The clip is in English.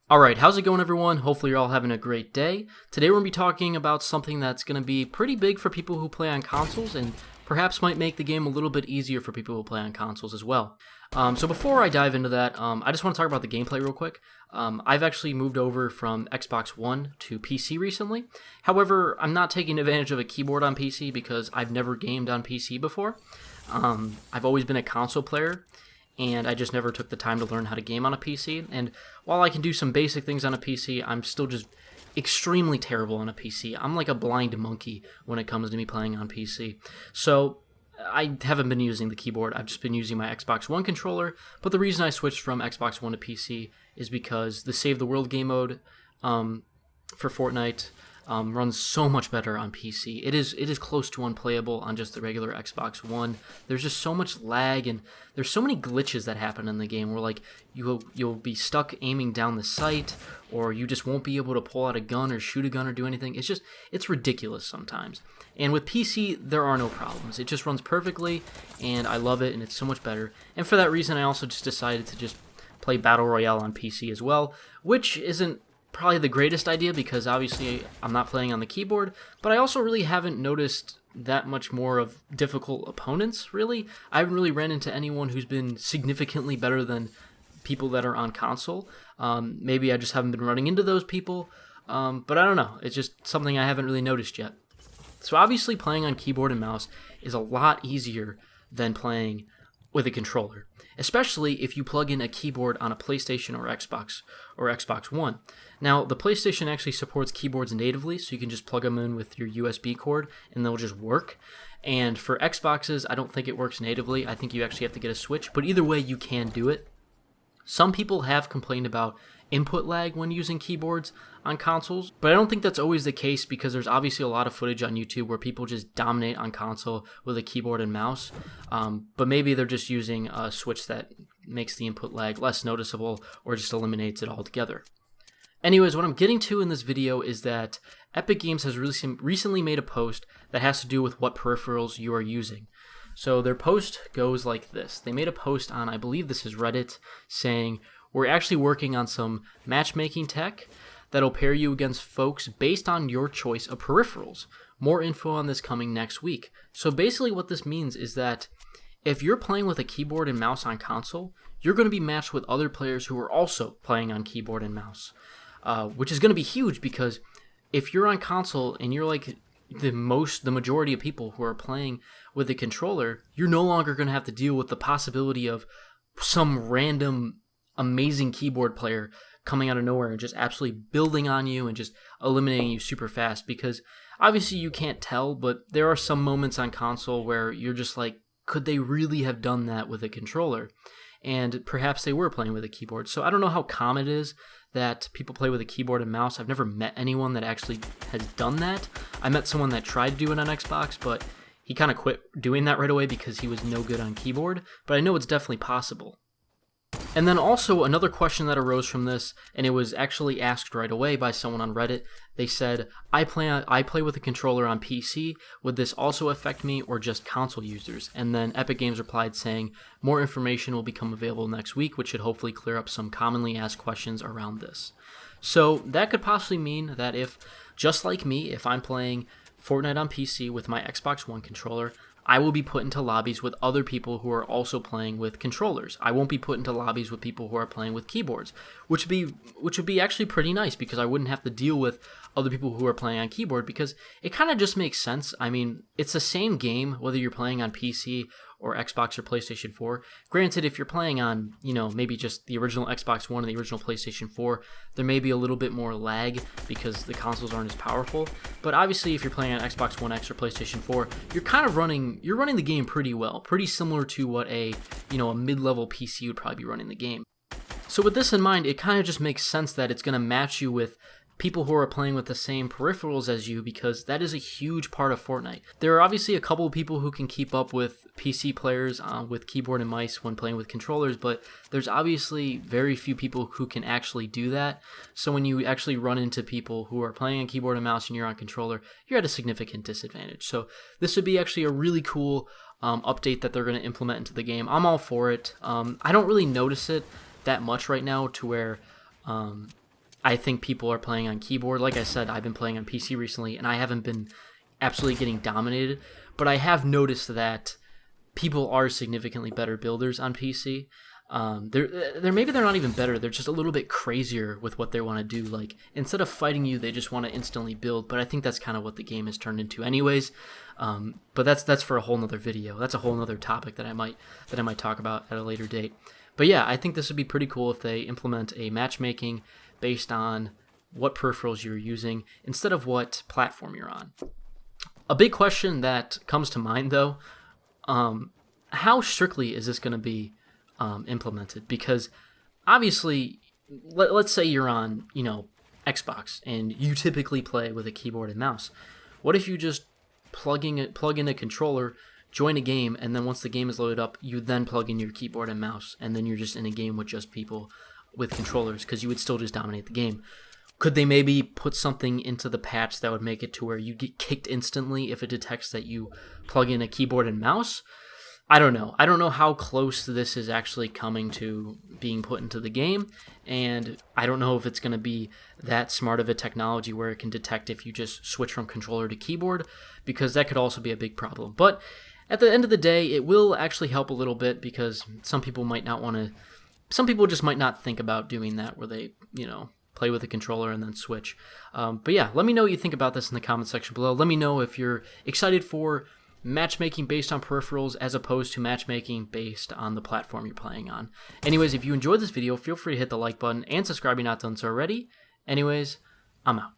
Alright, how's it going everyone? Hopefully you're all having a great day. Today we're going to be talking about something that's going to be pretty big for people who play on consoles and perhaps might make the game a little bit easier for people who play on consoles as well. So before I dive into that, I just want to talk about the gameplay real quick. I've actually moved over from Xbox One to PC recently. However, I'm not taking advantage of a keyboard on PC because I've never gamed on PC before. I've always been a console player, and I just never took the time to learn how to game on a PC. And while I can do some basic things on a PC, I'm still just extremely terrible on a PC. I'm like a blind monkey when it comes to me playing on PC. So I haven't been using the keyboard. I've just been using my Xbox One controller. But the reason I switched from Xbox One to PC is because the Save the World game mode for Fortnite runs so much better on PC. It is close to unplayable on just the regular Xbox One. There's just so much lag, and there's so many glitches that happen in the game where like you'll be stuck aiming down the sight, or you just won't be able to pull out a gun or shoot a gun or do anything. It's ridiculous sometimes. And with PC, there are no problems. It just runs perfectly, and I love it, and it's so much better. And for that reason, I also just decided to just play Battle Royale on PC as well, which isn't probably the greatest idea because obviously I'm not playing on the keyboard, but I also really haven't noticed that much more of difficult opponents, really. I haven't really ran into anyone who's been significantly better than people that are on console. Maybe I just haven't been running into those people, but I don't know. It's just something I haven't really noticed yet. So obviously playing on keyboard and mouse is a lot easier than playing with a controller, especially if you plug in a keyboard on a PlayStation or Xbox One. Now, the PlayStation actually supports keyboards natively, so you can just plug them in with your USB cord and they'll just work. And for Xboxes, I don't think it works natively. I think you actually have to get a Switch, but either way, you can do it. Some people have complained about input lag when using keyboards on consoles, but I don't think that's always the case because there's obviously a lot of footage on YouTube where people just dominate on console with a keyboard and mouse, but maybe they're just using a Switch that makes the input lag less noticeable or just eliminates it altogether. Anyways, what I'm getting to in this video is that Epic Games has recently made a post that has to do with what peripherals you are using. So their post goes like this. They made a post on, I believe this is Reddit, saying, "We're actually working on some matchmaking tech that'll pair you against folks based on your choice of peripherals. More info on this coming next week." So basically what this means is that if you're playing with a keyboard and mouse on console, you're going to be matched with other players who are also playing on keyboard and mouse, which is going to be huge because if you're on console and you're like the majority of people who are playing with a controller, you're no longer going to have to deal with the possibility of some random amazing keyboard player coming out of nowhere and just absolutely building on you and just eliminating you super fast, because obviously you can't tell, but there are some moments on console where you're just like, could they really have done that with a controller? And perhaps they were playing with a keyboard. So I don't know how common it is that people play with a keyboard and mouse. I've never met anyone that actually has done that. I met someone that tried to do it on Xbox, but he kind of quit doing that right away because he was no good on keyboard. But I know it's definitely possible. And then also another question that arose from this, and it was actually asked right away by someone on Reddit. They said, I play with a controller on PC. Would this also affect me or just console users? And then Epic Games replied saying, more information will become available next week, which should hopefully clear up some commonly asked questions around this. So that could possibly mean that if, just like me, if I'm playing Fortnite on PC with my Xbox One controller, I will be put into lobbies with other people who are also playing with controllers. I won't be put into lobbies with people who are playing with keyboards, which would be actually pretty nice because I wouldn't have to deal with other people who are playing on keyboard, because it kind of just makes sense. I mean, it's the same game whether you're playing on PC or Xbox or PlayStation 4. Granted, if you're playing on, maybe just the original Xbox One and the original PlayStation 4, there may be a little bit more lag because the consoles aren't as powerful. But obviously, if you're playing on Xbox One X or PlayStation 4, you're running the game pretty well, pretty similar to what a mid-level PC would probably be running the game. So with this in mind, it kind of just makes sense that it's going to match you with people who are playing with the same peripherals as you, because that is a huge part of Fortnite. There are obviously a couple of people who can keep up with PC players with keyboard and mice when playing with controllers, but there's obviously very few people who can actually do that. So when you actually run into people who are playing on keyboard and mouse and you're on controller, you're at a significant disadvantage. So this would be actually a really cool update that they're going to implement into the game. I'm all for it. I don't really notice it that much right now to where I think people are playing on keyboard. Like I said, I've been playing on PC recently, and I haven't been absolutely getting dominated, but I have noticed that people are significantly better builders on PC. Maybe they're not even better. They're just a little bit crazier with what they want to do. Like, instead of fighting you, they just want to instantly build. But I think that's kind of what the game has turned into, anyways. But that's for a whole nother video. That's a whole nother topic that I might talk about at a later date. But yeah, I think this would be pretty cool if they implement a matchmaking based on what peripherals you're using instead of what platform you're on. A big question that comes to mind, though, how strictly is this going to be implemented? Because obviously, let's say you're on, Xbox and you typically play with a keyboard and mouse. What if you just plug in a controller, join a game, and then once the game is loaded up, you then plug in your keyboard and mouse, and then you're just in a game with just people with controllers, because you would still just dominate the game. Could they maybe put something into the patch that would make it to where you get kicked instantly if it detects that you plug in a keyboard and mouse? I don't know. I don't know how close this is actually coming to being put into the game, and I don't know if it's going to be that smart of a technology where it can detect if you just switch from controller to keyboard, because that could also be a big problem. But at the end of the day, it will actually help a little bit, because some people just might not think about doing that, where they, play with a controller and then switch. But yeah, let me know what you think about this in the comment section below. Let me know if you're excited for matchmaking based on peripherals as opposed to matchmaking based on the platform you're playing on. Anyways, if you enjoyed this video, feel free to hit the like button and subscribe if you're not done so already. Anyways, I'm out.